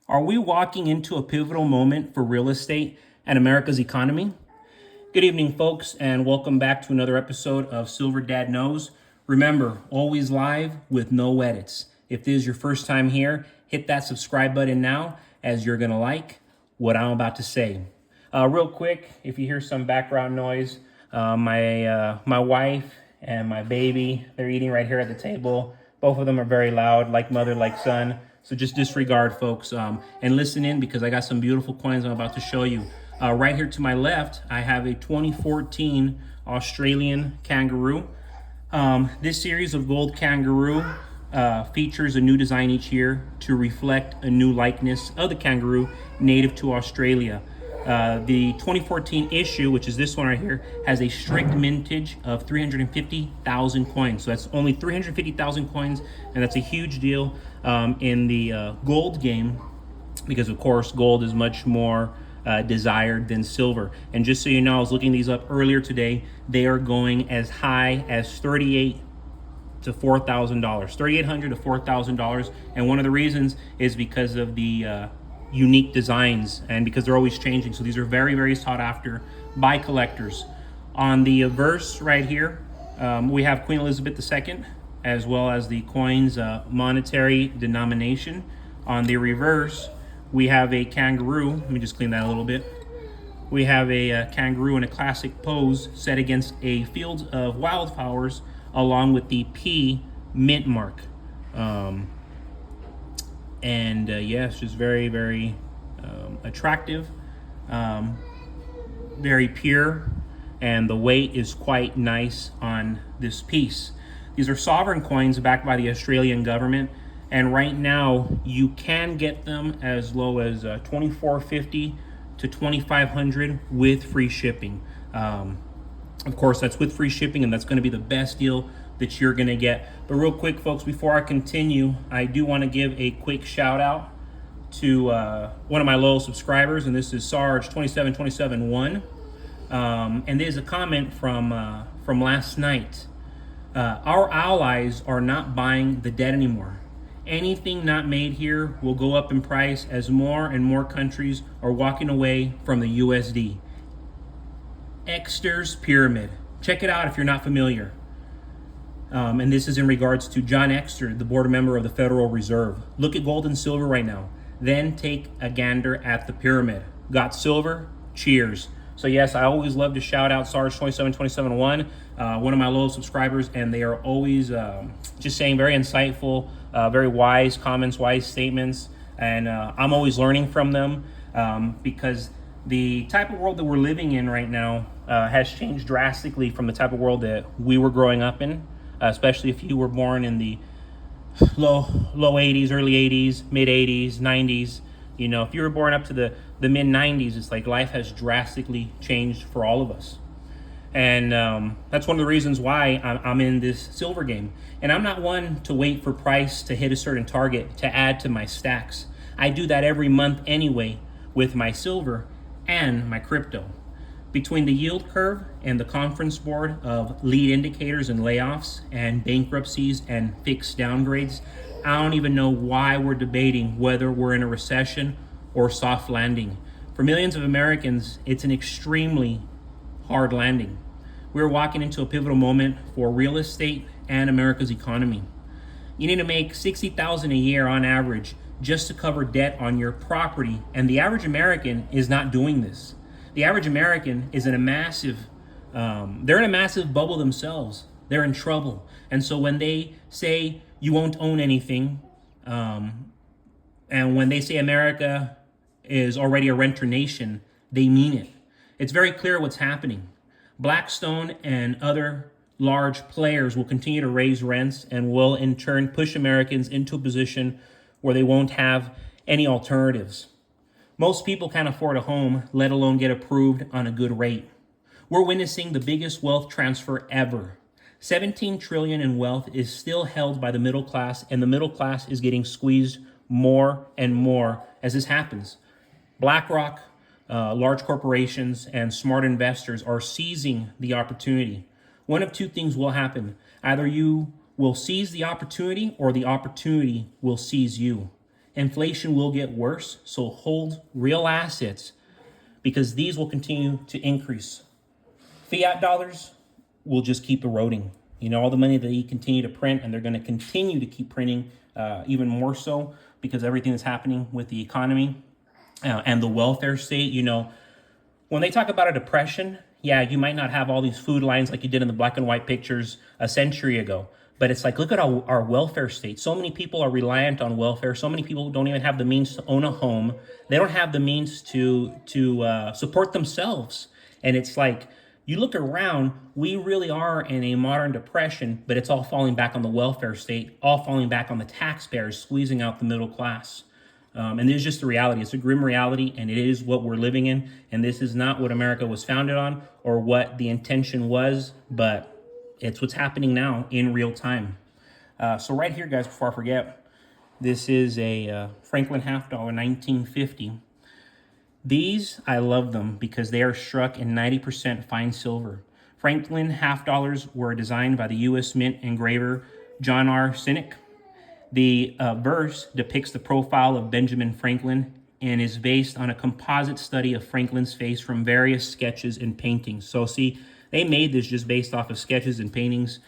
Are we walking into a pivotal moment for real estate and America's economy? Good evening, folks, and welcome back to another episode of Silver Dad Knows. Remember, always live with no edits. If this is your first time here, hit that subscribe button now, as you're going to like what I'm about to say. Real quick, if you hear some background noise, my wife and my baby, they're eating right here at the table. Both of them are very loud, like mother, like son. So just disregard, folks, and listen in because I got some beautiful coins I'm about to show you. Right here to my left, I have a 2014 Australian kangaroo. This series of gold kangaroo features a new design each year to reflect a new likeness of the kangaroo native to Australia. The 2014 issue, which is this one right here, has a strict mintage of 350,000 coins. So that's only 350,000 coins, and that's a huge deal in the gold game because, of course, gold is much more desired than silver. And just so you know, I was looking these up earlier today. They are going as high as $3,800 to $4,000, and one of the reasons is because of the unique designs and because they're always changing. So these are very, very sought after by collectors. On the verse right here, we have Queen Elizabeth II, as well as the coin's monetary denomination. On the reverse, we have a kangaroo. Let me just clean that a little bit. We have a kangaroo in a classic pose set against a field of wildflowers along with the P mint mark. Yeah, it's just very, very attractive, very pure, and the weight is quite nice on this piece. These are sovereign coins backed by the Australian government, and right now you can get them as low as $2,450 to $2,500 with free shipping. Of course, that's with free shipping, and that's going to be the best deal that you're going to get. But real quick, folks, before I continue, I do want to give a quick shout out to one of my loyal subscribers, and this is Sarge27271. And there's a comment from last night. Our allies are not buying the debt anymore. Anything not made here will go up in price as more and more countries are walking away from the USD. Exter's Pyramid. Check it out if you're not familiar. And this is in regards to John Exter, the board member of the Federal Reserve. Look at gold and silver right now. Then take a gander at the pyramid. Got silver? Cheers. So yes, I always love to shout out Sarge27271, one of my loyal subscribers, and they are always just saying very insightful, very wise comments, wise statements, and I'm always learning from them because the type of world that we're living in right now has changed drastically from the type of world that we were growing up in, especially if you were born in the low 80s, early 80s, mid 80s, 90s. You know, if you were born up to the mid 90s, it's like life has drastically changed for all of us. And that's one of the reasons why I'm in this silver game. And I'm not one to wait for price to hit a certain target to add to my stacks. I do that every month anyway with my silver and my crypto. Between the yield curve and the conference board of lead indicators and layoffs and bankruptcies and fixed downgrades, I don't even know why we're debating whether we're in a recession or soft landing. For millions of Americans, it's an extremely hard landing. We're walking into a pivotal moment for real estate and America's economy. You need to make $60,000 a year on average just to cover debt on your property, and the average American is not doing this. The average American is in a massive, they're in a massive bubble themselves. They're in trouble. And so when they say you won't own anything, and when they say America is already a renter nation, they mean it. It's very clear what's happening. Blackstone and other large players will continue to raise rents and will in turn push Americans into a position where they won't have any alternatives. Most people can't afford a home, let alone get approved on a good rate. We're witnessing the biggest wealth transfer ever. 17 trillion in wealth is still held by the middle class, and the middle class is getting squeezed more and more as this happens. BlackRock, large corporations, and smart investors are seizing the opportunity. One of two things will happen. Either you will seize the opportunity or the opportunity will seize you. inflation will get worse. So hold real assets because these will continue to increase. Fiat dollars will just keep eroding. You know, all the money that they continue to print, and they're going to continue to keep printing even more so because everything that's happening with the economy and the welfare state. You know, when they talk about a depression, yeah, you might not have all these food lines like you did in the black and white pictures a century ago. But it's like, look at our welfare state. So many people are reliant on welfare. So many people don't even have the means to own a home. They don't have the means to support themselves. And it's like, you look around, we really are in a modern depression, but it's all falling back on the welfare state, all falling back on the taxpayers, squeezing out the middle class. And it's just the reality. It's a grim reality, and it is what we're living in. And this is not what America was founded on or what the intention was, but it's what's happening now in real time. So right here, guys, before I forget, this is a Franklin half dollar, 1950. These, I love them because they are struck in 90% fine silver. Franklin half dollars were designed by the U.S. Mint engraver John R. Sinek. The verse depicts the profile of Benjamin Franklin and is based on a composite study of Franklin's face from various sketches and paintings. So see, they made this just based off of sketches and paintings,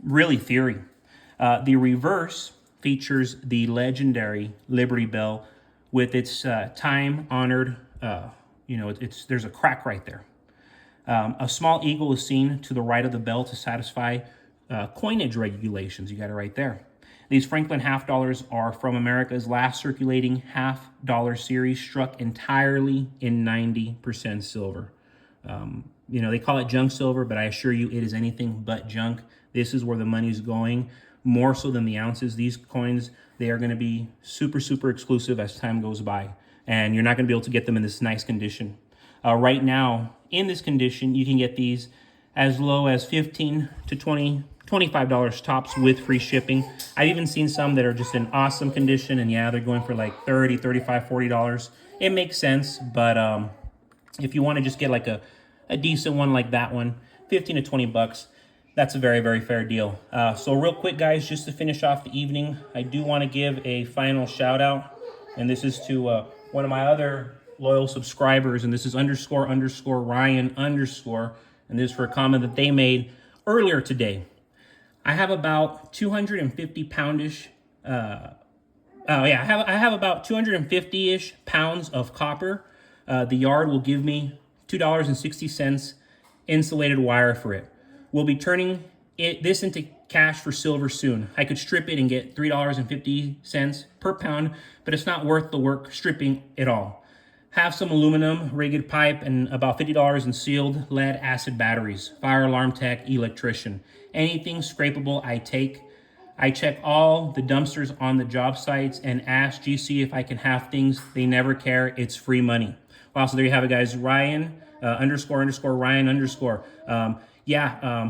really theory. The reverse features the legendary Liberty Bell with its time-honored, there's a crack right there. A small eagle is seen to the right of the bell to satisfy coinage regulations. You got it right there. These Franklin half dollars are from America's last circulating half dollar series, struck entirely in 90% silver. They call it junk silver, but I assure you it is anything but junk. This is where the money's going, more so than the ounces. These coins, they are going to be super, super exclusive as time goes by, and you're not going to be able to get them in this nice condition. Right now, in this condition, you can get these as low as $15 to $25 tops with free shipping. I've even seen some that are just in awesome condition, and yeah, they're going for like $30, $35, $40. It makes sense, but if you want to just get like a decent one like that one, 15 to 20 bucks, that's a very, very fair deal. So real quick, guys, just to finish off the evening, I do want to give a final shout out, and this is to one of my other loyal subscribers, and this is __Ryan_, and this is for a comment that they made earlier today. I have about 250 poundish, I have about 250-ish pounds of copper. The yard will give me $2.60 insulated wire for it. We'll be turning this into cash for silver soon. I could strip it and get $3.50 per pound, but it's not worth the work stripping it all. Have some aluminum, rigged pipe, and about $50 in sealed lead acid batteries. Fire alarm tech, electrician. Anything scrapable I take. I check all the dumpsters on the job sites and ask GC if I can have things. They never care. It's free money. Wow, so there you have it, guys. Ryan __Ryan_.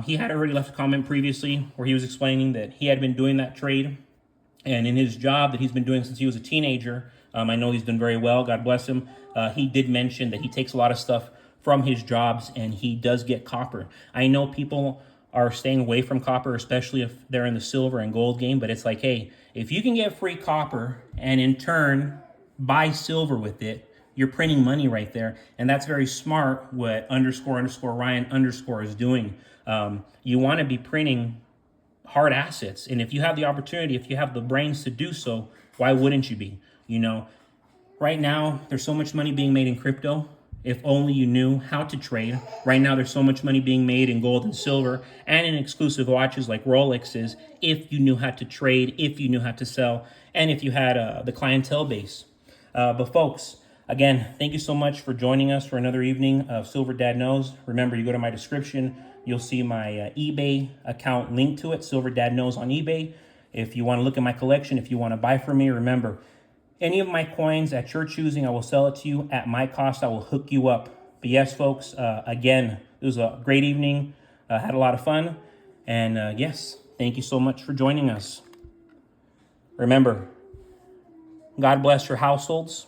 He had already left a comment previously where he was explaining that he had been doing that trade, and in his job that he's been doing since he was a teenager, I know he's done very well, God bless him. He did mention that he takes a lot of stuff from his jobs, and he does get copper. I know people are staying away from copper, especially if they're in the silver and gold game, but it's like, hey, if you can get free copper and in turn buy silver with it, you're printing money right there. And that's very smart what __Ryan_ is doing. You want to be printing hard assets. And if you have the opportunity, if you have the brains to do so, why wouldn't you be? Right now, there's so much money being made in crypto. If only you knew how to trade. Right now, there's so much money being made in gold and silver and in exclusive watches like Rolexes, if you knew how to trade, if you knew how to sell, and if you had the clientele base. But folks, again, thank you so much for joining us for another evening of Silver Dad Knows. Remember, you go to my description, you'll see my eBay account linked to it, Silver Dad Knows on eBay. If you want to look at my collection, if you want to buy from me, remember, any of my coins at your choosing, I will sell it to you at my cost. I will hook you up. But yes, folks, again, it was a great evening. Had a lot of fun. And yes, thank you so much for joining us. Remember, God bless your households.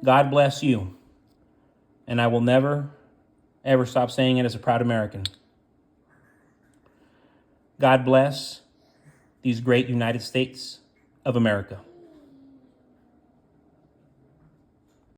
God bless you. And I will never, ever stop saying it as a proud American. God bless these great United States of America.